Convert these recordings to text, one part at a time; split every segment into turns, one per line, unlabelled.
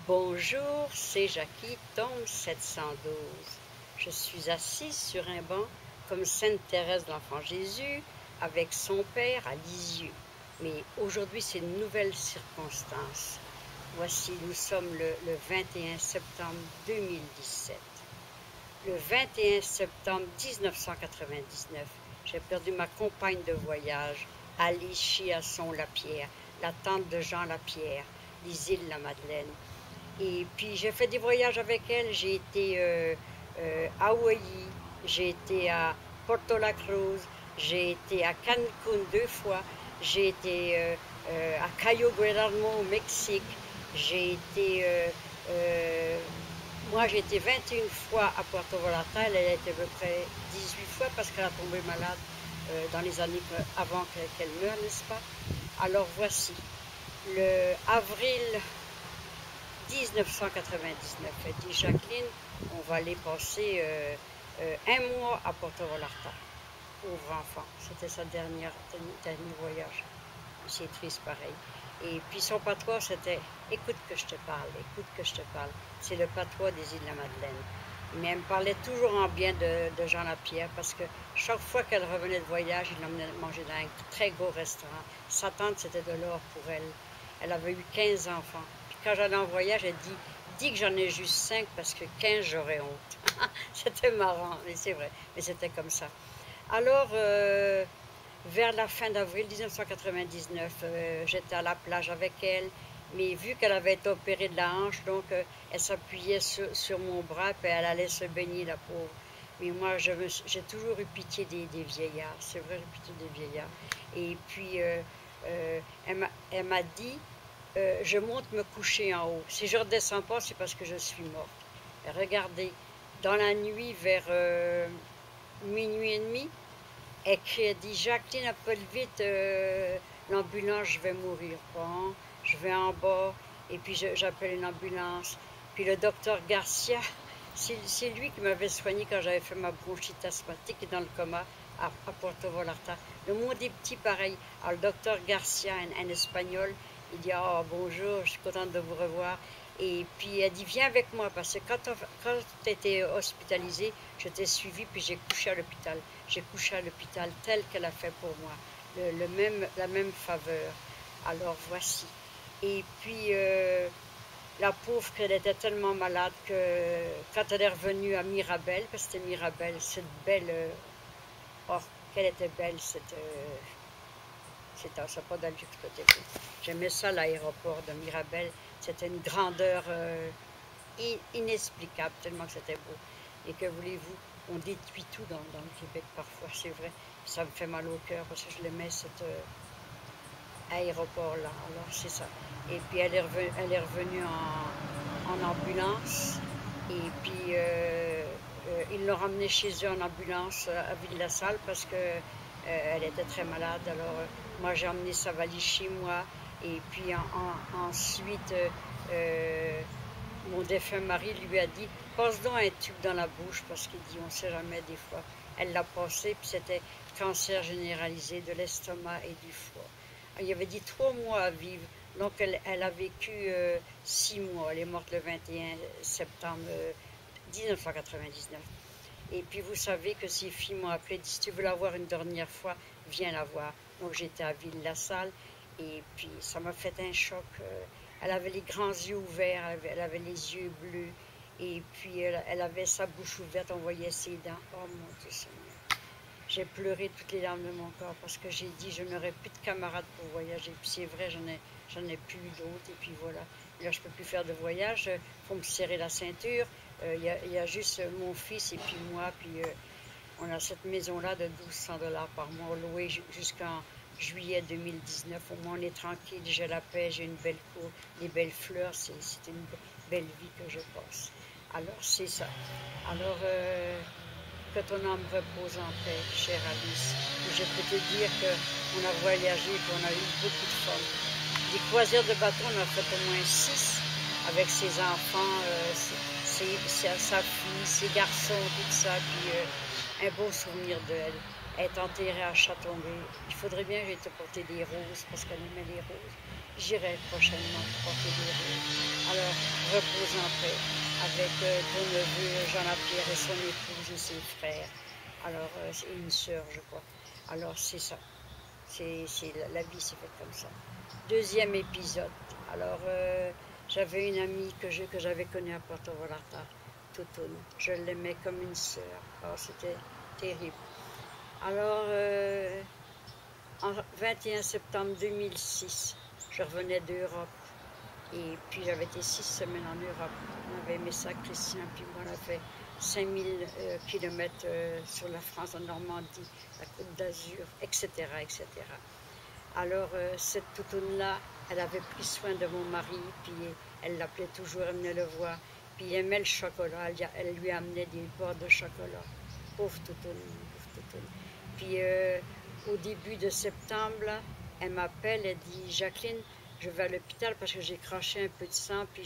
Bonjour, c'est Jackie, tome 712. Je suis assise sur un banc comme Sainte Thérèse de l'Enfant Jésus avec son père à Lisieux. Mais aujourd'hui, c'est une nouvelle circonstance. Voici, nous sommes le 21 septembre 2017. Le 21 septembre 1999, j'ai perdu ma compagne de voyage, Alice Chiasson-Lapierre, la tante de Jean Lapierre, des îles La Madeleine. Et puis j'ai fait des voyages avec elle, j'ai été à Hawaï, j'ai été à Porto La Cruz, j'ai été à Cancun 2 fois, j'ai été à Cayo Guillermo au Mexique, j'ai été, moi j'ai été 21 fois à Puerto Vallarta, elle a été à peu près 18 fois parce qu'elle a tombé malade dans les années avant qu'elle meure, n'est-ce pas? Alors voici, le avril 1999, elle dit Jacqueline, on va aller passer un mois à Puerto Vallarta. Pauvre enfant, c'était sa dernier voyage. C'est triste pareil. Et puis son patois c'était écoute que je te parle, écoute que je te parle. C'est le patois des îles de la Madeleine. Mais elle me parlait toujours en bien de Jean Lapierre parce que chaque fois qu'elle revenait de voyage, il l'emmenait manger dans un très gros restaurant. Sa tante, c'était de l'or pour elle. Elle avait eu 15 enfants. Quand j'allais en voyage, elle dit « Dis que j'en ai juste 5 parce que 15, j'aurais honte. » C'était marrant, mais c'est vrai, mais c'était comme ça. Alors, vers la fin d'avril 1999, j'étais à la plage avec elle, mais vu qu'elle avait été opérée de la hanche, donc elle s'appuyait sur mon bras, puis elle allait se baigner, la pauvre. Mais moi, j'ai toujours eu pitié des vieillards, c'est vrai, j'ai pitié des vieillards. Et puis, elle m'a dit, je monte me coucher en haut. Si je ne redescends pas, c'est parce que je suis morte. Et regardez, dans la nuit, vers minuit et demi, elle dit, Jacqueline, appelle vite l'ambulance, je vais mourir. Bon, je vais en bas, et puis j'appelle une ambulance. Puis le docteur Garcia, c'est lui qui m'avait soigné quand j'avais fait ma bronchite asthmatique et dans le coma à Puerto Vallarta. Le monde est petit pareil. Alors le docteur Garcia, un espagnol, il dit « Ah, bonjour, je suis contente de vous revoir. » Et puis elle dit « Viens avec moi, parce que quand tu étais hospitalisée, je t'ai suivi, puis j'ai couché à l'hôpital. J'ai couché à l'hôpital tel qu'elle a fait pour moi, la même faveur. Alors voici. » Et puis la pauvre, qu'elle était tellement malade que quand elle est revenue à Mirabel, parce que c'était Mirabel, cette belle... oh, qu'elle était belle, cette... ça n'a pas d'allure que c'était beau. J'aimais ça, l'aéroport de Mirabel. C'était une grandeur inexplicable, tellement que c'était beau. Et que voulez-vous, on détruit tout dans le Québec parfois, c'est vrai. Ça me fait mal au cœur parce que je l'aimais, cet aéroport-là. Alors, c'est ça. Et puis, elle est revenue en ambulance. Et puis, ils l'ont ramenée chez eux en ambulance à Ville-la-Salle parce que elle était très malade. Alors, moi, j'ai emmené sa valise chez moi. Et puis, ensuite, mon défunt mari lui a dit « Passe donc un tube dans la bouche, parce qu'il dit, on ne sait jamais des fois. » Elle l'a passé, puis c'était cancer généralisé de l'estomac et du foie. Il avait dit 3 mois à vivre. Donc, elle a vécu 6 mois. Elle est morte le 21 septembre 1999. Et puis, vous savez que ses filles m'ont appelé, dit, si tu veux la voir une dernière fois, viens la voir. Donc, j'étais à Ville-la-Salle, et puis ça m'a fait un choc. Elle avait les grands yeux ouverts, elle avait les yeux bleus, et puis elle avait sa bouche ouverte, on voyait ses dents. Oh mon Dieu Seigneur! J'ai pleuré toutes les larmes de mon corps, parce que j'ai dit, je n'aurai plus de camarades pour voyager. Puis c'est vrai, j'en ai plus d'autres, et puis voilà. Là, je ne peux plus faire de voyage, il faut me serrer la ceinture. Il y a juste mon fils et puis moi, puis on a cette maison-là de 1200 $ par mois louée jusqu'en juillet 2019. Au moins on est tranquille, j'ai la paix, j'ai une belle cour, des belles fleurs, c'est une belle vie que je passe. Alors c'est ça. Alors que ton âme repose en paix, chère Alice. Et je peux te dire qu'on a voyagé et qu'on a eu beaucoup de fun. Des croisières de bateau, on a fait au moins 6 avec ses enfants, sa fille, ses garçons, tout ça, puis un beau souvenir d'elle. Elle est enterrée à Châteauguay. Il faudrait bien que j'aille te porter des roses, parce qu'elle aimait les roses. J'irai prochainement porter des roses. Alors, repose en paix, avec ton neveu Jean-Lapierre et son épouse et ses frères. Alors, et une sœur, je crois. Alors, c'est ça. La vie s'est faite comme ça. Deuxième épisode. Alors, j'avais une amie que j'avais connue à Puerto Vallarta, Toutoune. Je l'aimais comme une sœur. Alors, c'était terrible. Alors, en 21 septembre 2006, je revenais d'Europe. Et puis, j'avais été 6 semaines en Europe. On avait aimé ça, Christian, puis moi, on a fait 5000 km sur la France, en Normandie, la Côte d'Azur, etc., etc. Alors, cette toutoune-là, elle avait pris soin de mon mari, puis elle l'appelait toujours, elle venait le voir. Puis il aimait le chocolat, elle lui amenait des barres de chocolat. Pauvre toutoune, pauvre toutoune. Puis au début de septembre, là, elle m'appelle, elle dit « Jacqueline, je vais à l'hôpital parce que j'ai craché un peu de sang, puis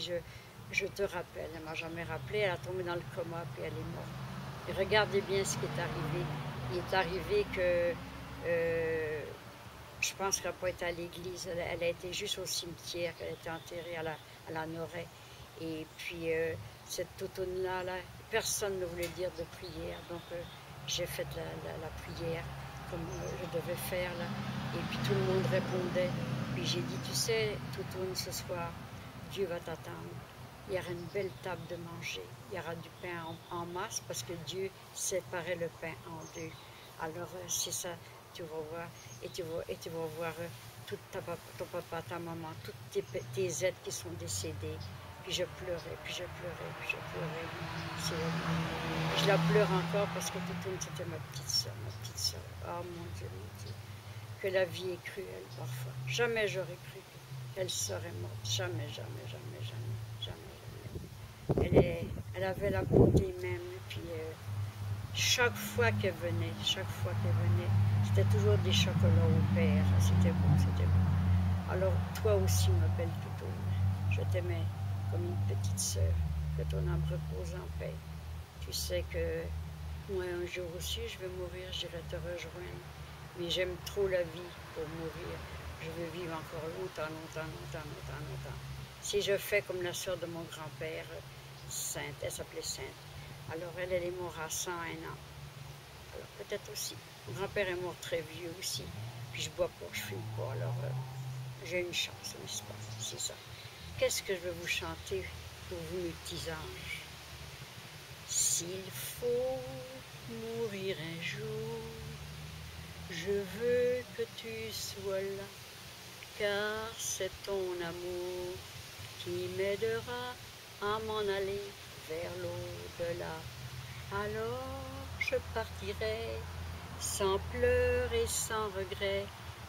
je te rappelle. » Elle ne m'a jamais rappelé, elle a tombé dans le coma, puis elle est morte. Et regardez bien ce qui est arrivé. Il est arrivé que... je pense qu'elle n'a pas été à l'église, elle a été juste au cimetière, elle a été enterrée à la Noret. Et puis, cette toutoune-là, personne ne voulait dire de prière, donc j'ai fait la prière comme je devais faire, là. Et puis tout le monde répondait. Puis j'ai dit, tu sais, toutoune, ce soir, Dieu va t'attendre. Il y aura une belle table de manger, il y aura du pain en masse, parce que Dieu séparait le pain en deux. Alors, c'est ça. Tu vas voir, et tu vas voir tout ton papa, ta maman, toutes tes aides qui sont décédés. Puis je pleurais, puis je pleurais, puis je pleurais. Je la pleure encore parce que toutoune, c'était ma petite soeur, ma petite soeur. Oh mon Dieu, que la vie est cruelle parfois. Jamais j'aurais cru qu'elle serait morte. Jamais, jamais, jamais, jamais, jamais, jamais. Elle avait la beauté même, puis chaque fois qu'elle venait, c'était toujours des chocolats au père. C'était bon, c'était bon. Alors, toi aussi, ma belle toutoune, je t'aimais comme une petite sœur. Que ton âme repose en paix. Tu sais que moi, un jour aussi, je vais mourir, j'irai te rejoindre. Mais j'aime trop la vie pour mourir. Je veux vivre encore longtemps, longtemps, longtemps, longtemps, longtemps. Si je fais comme la sœur de mon grand-père, Sainte, elle s'appelait Sainte. Alors, elle est morte à 101 ans. Alors, peut-être aussi. Mon grand-père est mort très vieux aussi. Puis, je bois pas, je fume pas. Alors, j'ai une chance, n'est-ce pas? C'est ça. Qu'est-ce que je vais vous chanter pour vous, mes petits anges? S'il faut mourir un jour, je veux que tu sois là, car c'est ton amour qui m'aidera à m'en aller vers l'au-delà. Alors je partirai sans pleurs et sans regrets,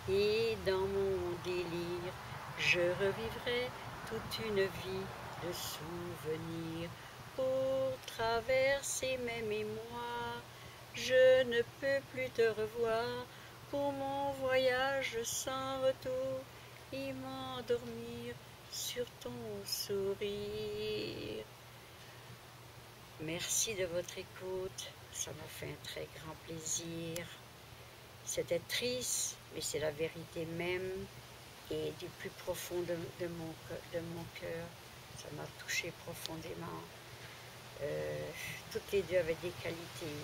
et dans mon délire, je revivrai toute une vie de souvenirs. Pour traverser mes mémoires, je ne peux plus te revoir, pour mon voyage sans retour, et m'endormir sur ton sourire. Merci de votre écoute, ça m'a fait un très grand plaisir. C'était triste, mais c'est la vérité même, et du plus profond de mon cœur, ça m'a touché profondément. Toutes les deux avaient des qualités.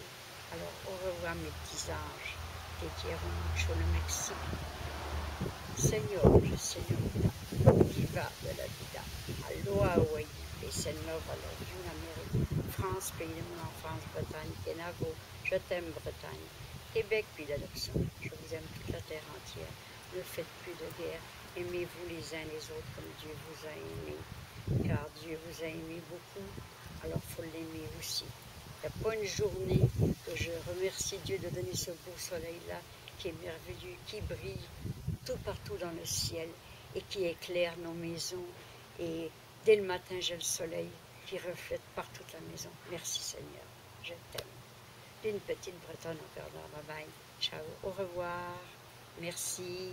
Alors, au revoir mes petits anges. Te quiero mucho, le Mexique. Señor, viva de la vida. Aloha Hawaii, Pesa Nova, la Amérique. France, pays de mon enfance, Bretagne, Kenavo, je t'aime Bretagne. Québec, pays d'adoption. Je vous aime toute la terre entière. Ne faites plus de guerre. Aimez-vous les uns les autres comme Dieu vous a aimé. Car Dieu vous a aimé beaucoup. Alors il faut l'aimer aussi. Il n'y a pas une journée que je remercie Dieu de donner ce beau soleil-là, qui est merveilleux, qui brille tout partout dans le ciel et qui éclaire nos maisons. Et dès le matin, j'ai le soleil qui reflète par toute la maison. Merci Seigneur, je t'aime. Une petite bretonne encore là, bye bye. Ciao, au revoir, merci.